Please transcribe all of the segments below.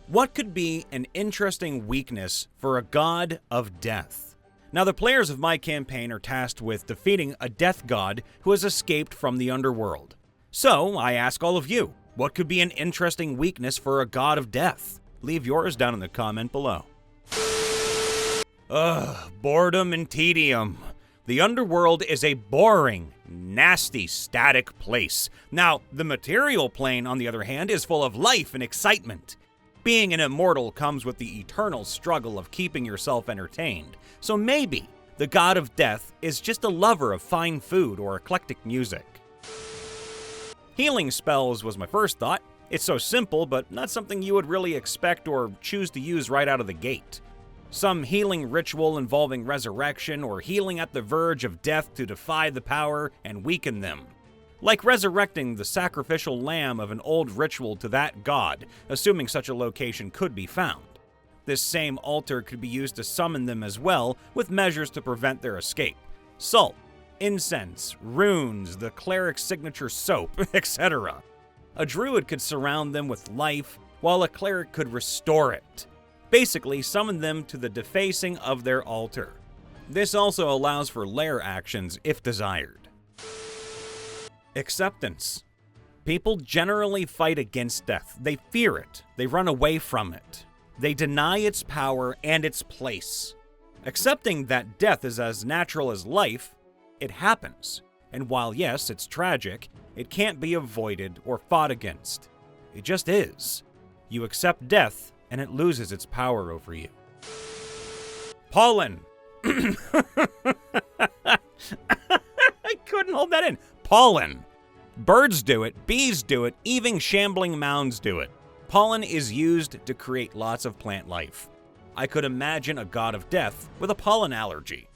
What could be an interesting weakness for a god of death? Now, the players of my campaign are tasked with defeating a death god who has escaped from the underworld. So, I ask all of you, what could be an interesting weakness for a god of death? Leave yours down in the comment below. Boredom and tedium. The underworld is a boring, nasty, static place. Now, the material plane, on the other hand, is full of life and excitement. Being an immortal comes with the eternal struggle of keeping yourself entertained. So maybe the god of death is just a lover of fine food or eclectic music. Healing spells was my first thought. It's so simple, but not something you would really expect or choose to use right out of the gate. Some healing ritual involving resurrection or healing at the verge of death to defy the power and weaken them. Like resurrecting the sacrificial lamb of an old ritual to that god, assuming such a location could be found. This same altar could be used to summon them as well, with measures to prevent their escape. Salt, incense, runes, the cleric's signature soap, etc. A druid could surround them with life, while a cleric could restore it. Basically, summon them to the defacing of their altar. This also allows for lair actions if desired. Acceptance. People generally fight against death. They fear it. They run away from it. They deny its power and its place. Accepting that death is as natural as life, it happens. And while yes, it's tragic, it can't be avoided or fought against. It just is. You accept death, and it loses its power over you. Pollen. I couldn't hold that in. Pollen. Birds do it, bees do it, even shambling mounds do it. Pollen is used to create lots of plant life. I could imagine a god of death with a pollen allergy.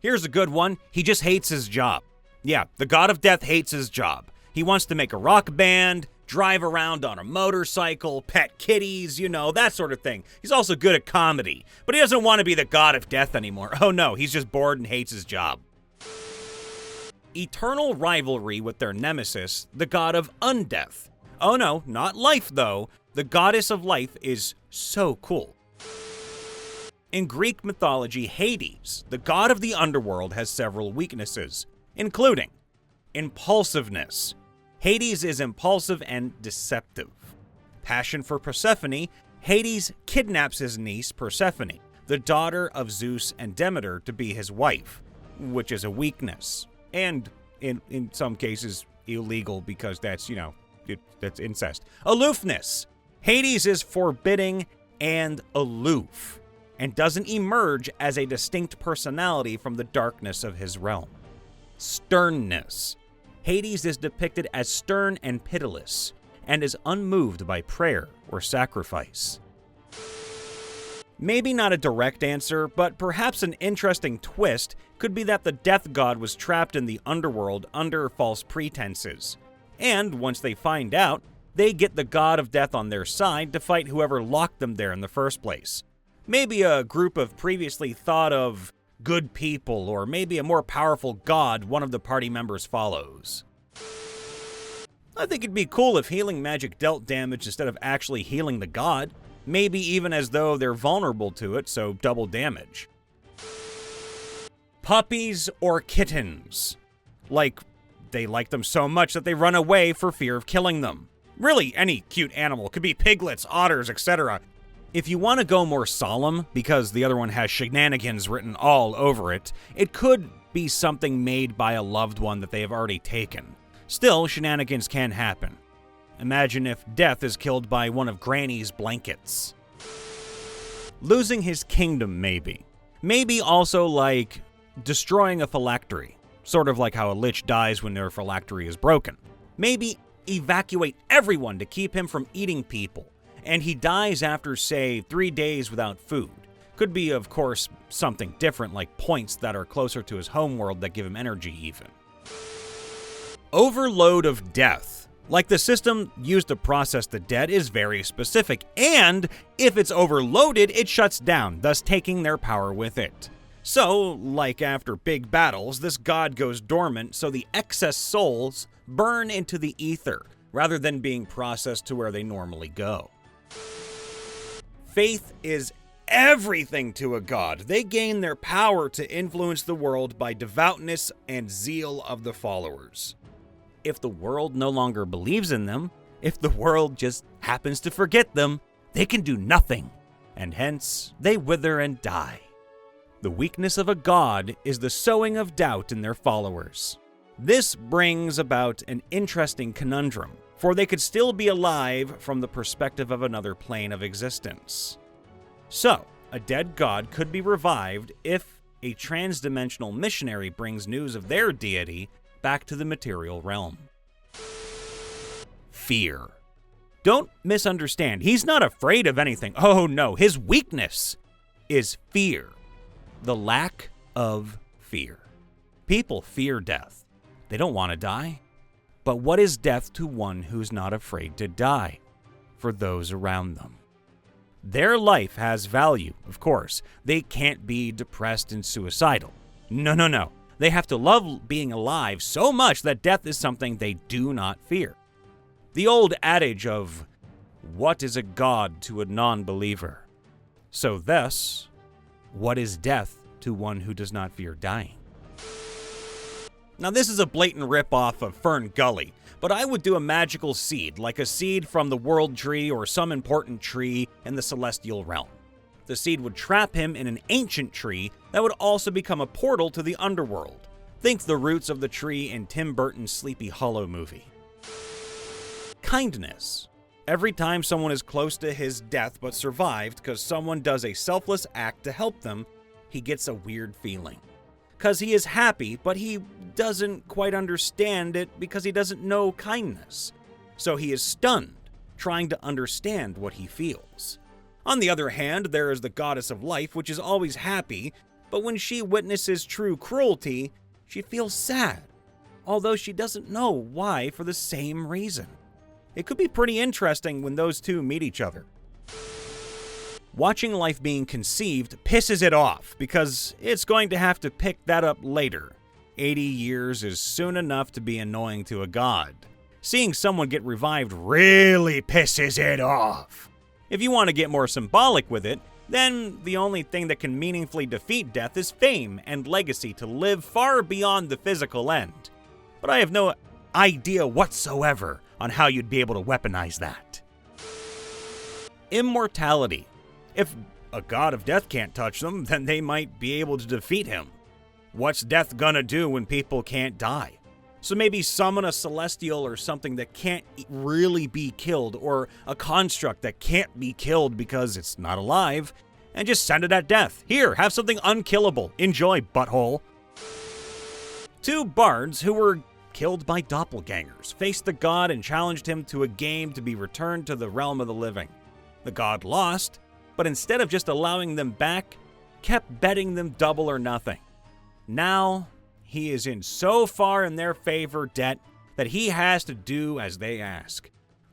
Here's a good one. He just hates his job. Yeah, the god of death hates his job. He wants to make a rock band, drive around on a motorcycle, pet kitties, that sort of thing. He's also good at comedy, but he doesn't want to be the god of death anymore. Oh no, he's just bored and hates his job. Eternal rivalry with their nemesis, the god of undeath. Oh no, not life though. The goddess of life is so cool. In Greek mythology, Hades, the god of the underworld, has several weaknesses, including impulsiveness. Hades is impulsive and deceptive. Passion for Persephone, Hades kidnaps his niece Persephone, the daughter of Zeus and Demeter, to be his wife, which is a weakness. And in some cases, illegal because that's, that's incest. Aloofness. Hades is forbidding and aloof, and doesn't emerge as a distinct personality from the darkness of his realm. Sternness. Hades is depicted as stern and pitiless, and is unmoved by prayer or sacrifice. Maybe not a direct answer, but perhaps an interesting twist could be that the death god was trapped in the underworld under false pretenses. And once they find out, they get the god of death on their side to fight whoever locked them there in the first place. Maybe a group of previously thought of good people, or maybe a more powerful god one of the party members follows. I think it'd be cool if healing magic dealt damage instead of actually healing the god. Maybe even as though they're vulnerable to it, so double damage. Puppies or kittens. Like, they like them so much that they run away for fear of killing them. Really, any cute animal. Could be piglets, otters, etc. If you want to go more solemn, because the other one has shenanigans written all over it, it could be something made by a loved one that they have already taken. Still, shenanigans can happen. Imagine if death is killed by one of Granny's blankets. Losing his kingdom, maybe. Maybe also like destroying a phylactery. Sort of like how a lich dies when their phylactery is broken. Maybe evacuate everyone to keep him from eating people, and he dies after, say, 3 days without food. Could be, of course, something different, like points that are closer to his homeworld that give him energy even. Overload of death. Like the system used to process the dead is very specific, and if it's overloaded, it shuts down, thus taking their power with it. So, like after big battles, this god goes dormant so the excess souls burn into the ether, rather than being processed to where they normally go. Faith is everything to a god. They gain their power to influence the world by devoutness and zeal of the followers. If the world no longer believes in them, if the world just happens to forget them, they can do nothing, and hence they wither and die. The weakness of a god is the sowing of doubt in their followers. This brings about an interesting conundrum, for they could still be alive from the perspective of another plane of existence. So, a dead god could be revived if a transdimensional missionary brings news of their deity back to the material realm. Fear. Don't misunderstand. He's not afraid of anything. Oh no, his weakness is fear. The lack of fear. People fear death. They don't want to die. But what is death to one who's not afraid to die? For those around them. Their life has value, of course. They can't be depressed and suicidal. No. They have to love being alive so much that death is something they do not fear. The old adage of, what is a god to a non-believer? So thus, what is death to one who does not fear dying? Now this is a blatant ripoff of Fern Gully, but I would do a magical seed, like a seed from the world tree or some important tree in the celestial realm. The seed would trap him in an ancient tree that would also become a portal to the underworld. Think the roots of the tree in Tim Burton's Sleepy Hollow movie. Kindness. Every time someone is close to his death but survived because someone does a selfless act to help them, he gets a weird feeling. Because he is happy, but he doesn't quite understand it because he doesn't know kindness. So he is stunned, trying to understand what he feels. On the other hand, there is the goddess of life, which is always happy, but when she witnesses true cruelty, she feels sad, although she doesn't know why for the same reason. It could be pretty interesting when those two meet each other. Watching life being conceived pisses it off because it's going to have to pick that up later. 80 years is soon enough to be annoying to a god. Seeing someone get revived really pisses it off. If you want to get more symbolic with it, then the only thing that can meaningfully defeat death is fame and legacy to live far beyond the physical end. But I have no idea whatsoever on how you'd be able to weaponize that. Immortality. If a god of death can't touch them, then they might be able to defeat him. What's death gonna do when people can't die? So maybe summon a celestial or something that can't really be killed, or a construct that can't be killed because it's not alive, and just send it at death. Here, have something unkillable. Enjoy, butthole. Two bards who were killed by doppelgangers faced the god and challenged him to a game to be returned to the realm of the living. The god lost, but instead of just allowing them back, kept betting them double or nothing. Now, he is in so far in their favor debt that he has to do as they ask.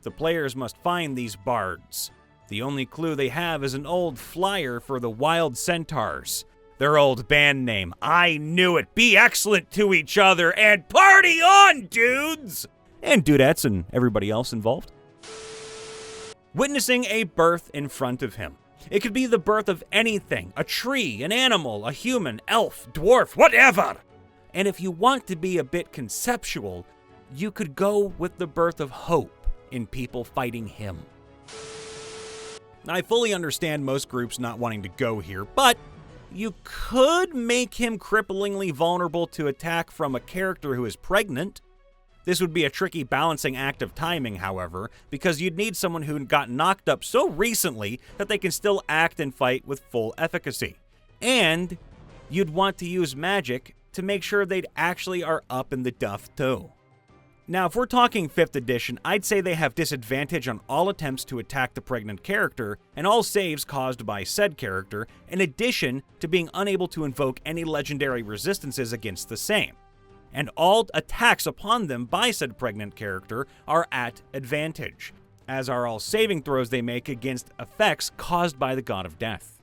The players must find these bards. The only clue they have is an old flyer for the Wild Centaurs. Their old band name. I knew it. Be excellent to each other and party on, dudes! And dudettes and everybody else involved. Witnessing a birth in front of him. It could be the birth of anything, a tree, an animal, a human, elf, dwarf, whatever. And if you want to be a bit conceptual, you could go with the birth of hope in people fighting him. I fully understand most groups not wanting to go here, but you could make him cripplingly vulnerable to attack from a character who is pregnant. This would be a tricky balancing act of timing, however, because you'd need someone who got knocked up so recently that they can still act and fight with full efficacy. And you'd want to use magic to make sure they actually are up in the duff too. Now, if we're talking 5th edition, I'd say they have disadvantage on all attempts to attack the pregnant character and all saves caused by said character, in addition to being unable to invoke any legendary resistances against the same. And all attacks upon them by said pregnant character are at advantage, as are all saving throws they make against effects caused by the God of Death.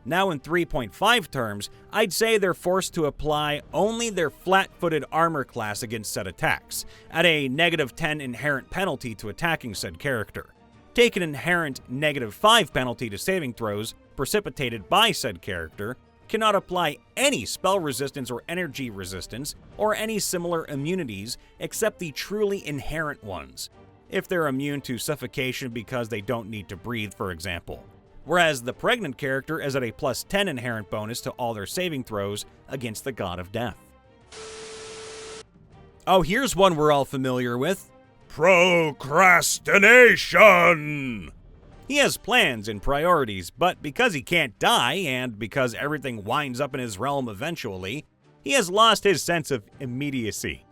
Now in 3.5 terms, I'd say they're forced to apply only their flat-footed armor class against said attacks, at a -10 inherent penalty to attacking said character. take an inherent -5 penalty to saving throws precipitated by said character, cannot apply any spell resistance or energy resistance, or any similar immunities except the truly inherent ones, if they're immune to suffocation because they don't need to breathe, for example. Whereas the pregnant character is at a +10 inherent bonus to all their saving throws against the God of Death. Oh, here's one we're all familiar with. Procrastination! He has plans and priorities, but because he can't die, and because everything winds up in his realm eventually, he has lost his sense of immediacy.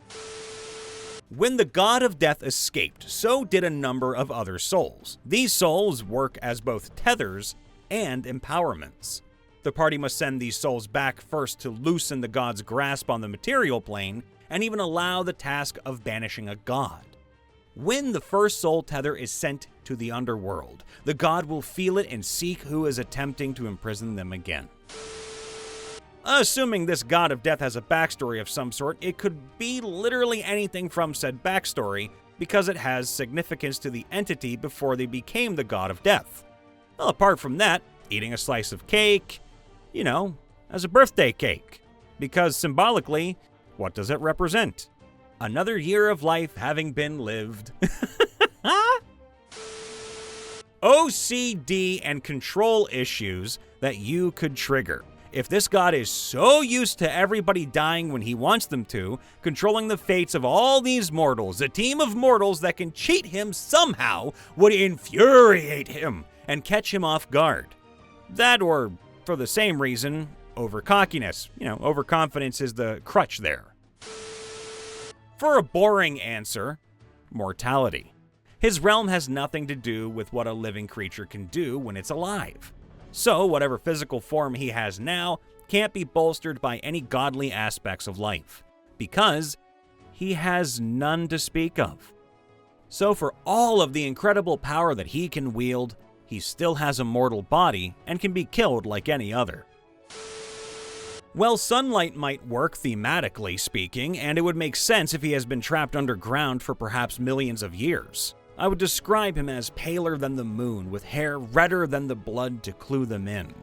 When the God of Death escaped, so did a number of other souls. These souls work as both tethers and empowerments. The party must send these souls back first to loosen the god's grasp on the material plane, and even allow the task of banishing a god. When the first soul tether is sent to the underworld, the god will feel it and seek who is attempting to imprison them again. Assuming this God of Death has a backstory of some sort, it could be literally anything from said backstory, because it has significance to the entity before they became the God of Death. Well, apart from that, eating a slice of cake, as a birthday cake. Because symbolically, what does it represent? Another year of life having been lived. OCD and control issues that you could trigger. If this god is so used to everybody dying when he wants them to, controlling the fates of all these mortals, a team of mortals that can cheat him somehow would infuriate him and catch him off guard. That, or for the same reason, overcockiness. Overconfidence is the crutch there. For a boring answer, mortality. His realm has nothing to do with what a living creature can do when it's alive. So whatever physical form he has now can't be bolstered by any godly aspects of life, because he has none to speak of. So for all of the incredible power that he can wield, he still has a mortal body and can be killed like any other. Well, sunlight might work thematically speaking, and it would make sense if he has been trapped underground for perhaps millions of years. I would describe him as paler than the moon, with hair redder than the blood to clue them in.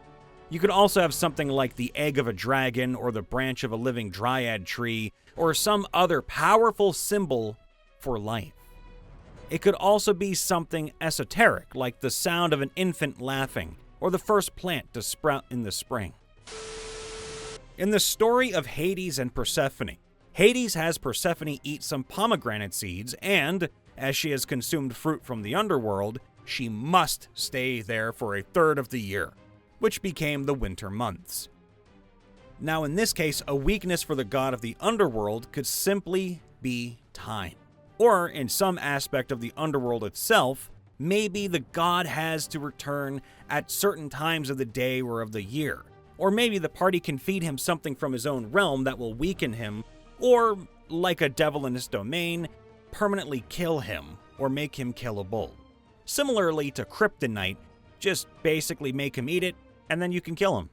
You could also have something like the egg of a dragon, or the branch of a living dryad tree, or some other powerful symbol for life. It could also be something esoteric, like the sound of an infant laughing, or the first plant to sprout in the spring. In the story of Hades and Persephone, Hades has Persephone eat some pomegranate seeds, and, as she has consumed fruit from the underworld, she must stay there for a third of the year, which became the winter months. Now in this case, a weakness for the god of the underworld could simply be time. Or, in some aspect of the underworld itself, maybe the god has to return at certain times of the day or of the year. Or maybe the party can feed him something from his own realm that will weaken him, or, like a devil in his domain, permanently kill him, or make him killable. Similarly to kryptonite, just basically make him eat it, and then you can kill him.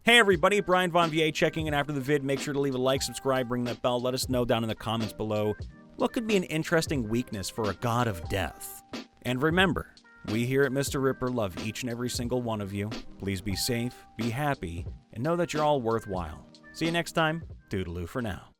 Hey everybody, Brian Von VA checking in after the vid. Make sure to leave a like, subscribe, ring that bell. Let us know down in the comments below what could be an interesting weakness for a god of death. And remember, we here at MrRipper love each and every single one of you. Please be safe, be happy, and know that you're all worthwhile. See you next time. Toodaloo for now.